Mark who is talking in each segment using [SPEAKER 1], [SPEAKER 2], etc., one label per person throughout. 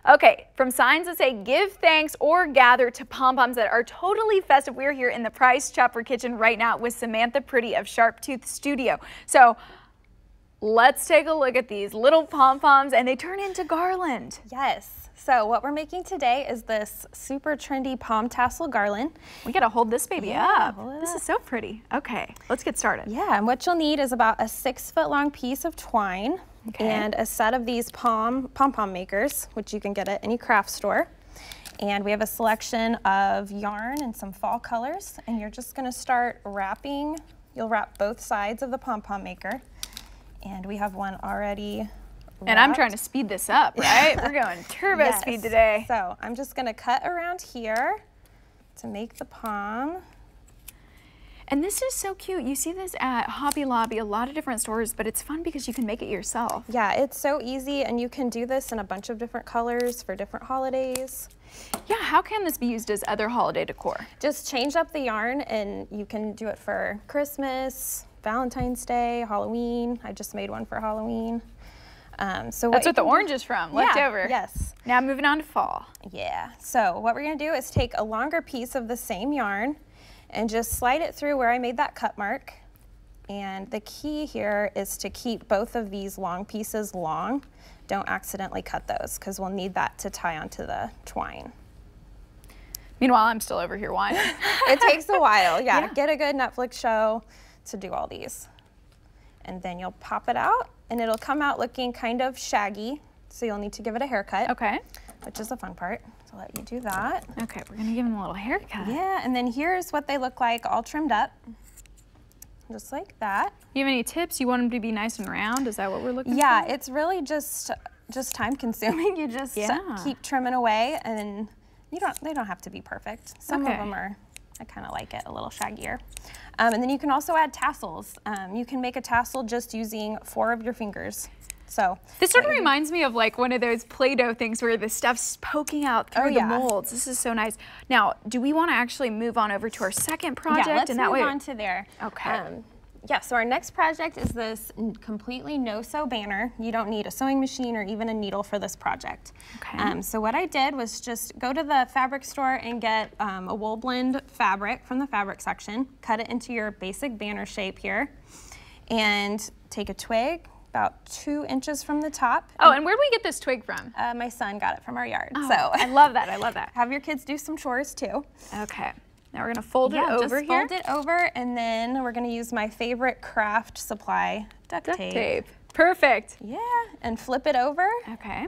[SPEAKER 1] Okay, from signs that say give thanks or gather to pom-poms that are totally festive. We're here in the Price Chopper kitchen right now with Samantha Priddy of Sharp Tooth Studio. So let's take a look at these little pom-poms, and they turn into garland.
[SPEAKER 2] Yes. So what we're making today is this super trendy palm tassel garland.
[SPEAKER 1] We gotta hold this baby up. This
[SPEAKER 2] up.
[SPEAKER 1] is so pretty. Okay, let's get started.
[SPEAKER 2] Yeah, and what you'll need is about a 6-foot-long piece of twine and a set of these pom-pom makers, which you can get at any craft store. And we have a selection of yarn and some fall colors, and you're just gonna start wrapping. You'll wrap both sides of the pom-pom maker. And we have one already wrapped.
[SPEAKER 1] And I'm trying to speed this up, right? We're going turbo speed today.
[SPEAKER 2] So I'm just gonna cut around here to make the palm.
[SPEAKER 1] And this is so cute. You see this at Hobby Lobby, a lot of different stores, but it's fun because you can make it yourself.
[SPEAKER 2] Yeah, it's so easy, and you can do this in a bunch of different colors for different holidays.
[SPEAKER 1] Yeah, how can this be used as other holiday decor?
[SPEAKER 2] Just change up the yarn, and you can do it for Christmas, Valentine's Day, Halloween. I just made one for Halloween. So
[SPEAKER 1] that's what the orange is from, left over.
[SPEAKER 2] Yes.
[SPEAKER 1] Now moving on to fall.
[SPEAKER 2] Yeah, so what we're gonna do is take a longer piece of the same yarn and just slide it through where I made that cut mark. And the key here is to keep both of these long pieces long. Don't accidentally cut those, because we'll need that to tie onto the twine.
[SPEAKER 1] Meanwhile, I'm still over here whining.
[SPEAKER 2] It takes a while, yeah. Get a good Netflix show to do all these. And then you'll pop it out, and it'll come out looking kind of shaggy, so you'll need to give it a haircut.
[SPEAKER 1] Okay.
[SPEAKER 2] Which is the fun part, so let you do that.
[SPEAKER 1] Okay, we're gonna give them a little haircut.
[SPEAKER 2] Yeah, and then here's what they look like all trimmed up. Just like that.
[SPEAKER 1] You have any tips? You want them to be nice and round? Is that what we're looking for?
[SPEAKER 2] Yeah, it's really just time consuming. You just keep trimming away, and they don't have to be perfect. Some of them are, I kind of like it a little shaggier. And then you can also add tassels. You can make a tassel just using 4 of your fingers. So
[SPEAKER 1] this sort of reminds me of like one of those Play-Doh things where the stuff's poking out through the molds. This is so nice. Now, do we want to actually move on over to our second project?
[SPEAKER 2] Yeah, let's move on to there.
[SPEAKER 1] Okay.
[SPEAKER 2] Yeah, so our next project is this completely no-sew banner. You don't need a sewing machine or even a needle for this project. Okay. So what I did was just go to the fabric store and get a wool blend fabric from the fabric section, cut it into your basic banner shape here, and take a twig, about 2 inches from the top.
[SPEAKER 1] Oh, and where did we get this twig from?
[SPEAKER 2] My son got it from our yard.
[SPEAKER 1] Oh,
[SPEAKER 2] so
[SPEAKER 1] I love that, I love that.
[SPEAKER 2] Have your kids do some chores too.
[SPEAKER 1] Okay, now we're gonna fold it over here.
[SPEAKER 2] Fold it over, and then we're gonna use my favorite craft supply, duct tape.
[SPEAKER 1] Perfect.
[SPEAKER 2] Yeah, and flip it over.
[SPEAKER 1] Okay.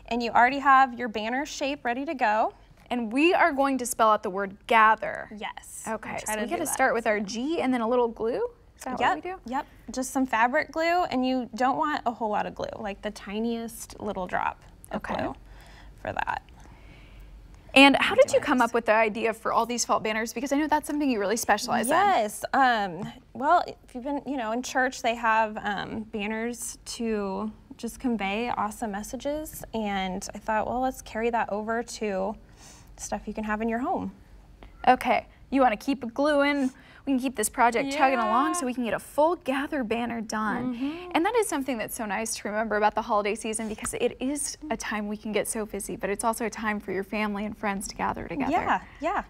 [SPEAKER 2] And you already have your banner shape ready to go.
[SPEAKER 1] And we are going to spell out the word gather.
[SPEAKER 2] Yes.
[SPEAKER 1] Okay, so we gotta start with our G and then a little glue. Is that what we do?
[SPEAKER 2] Yep, just some fabric glue, and you don't want a whole lot of glue, like the tiniest little drop of glue for that.
[SPEAKER 1] And how did you come up with the idea for all these fall banners? Because I know that's something you really specialize in.
[SPEAKER 2] Yes, well, if you've been, in church, they have banners to just convey awesome messages, and I thought, well, let's carry that over to stuff you can have in your home.
[SPEAKER 1] Okay, you want to keep it gluing. We can keep this project chugging along so we can get a full gather banner done. And that is something that's so nice to remember about the holiday season, because it is a time we can get so busy, but it's also a time for your family and friends to gather together.
[SPEAKER 2] Yeah.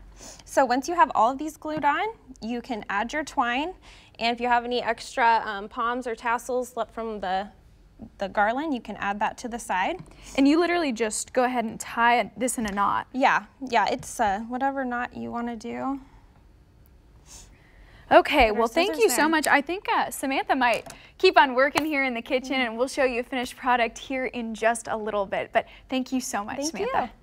[SPEAKER 2] So once you have all of these glued on, you can add your twine, and if you have any extra palms or tassels left from the garland, you can add that to the side.
[SPEAKER 1] And you literally just go ahead and tie this in a knot.
[SPEAKER 2] Yeah, it's whatever knot you want to do.
[SPEAKER 1] Okay, well, thank you so much. I think Samantha might keep on working here in the kitchen, and we'll show you a finished product here in just a little bit. But thank you so much, Samantha.
[SPEAKER 2] Thank you.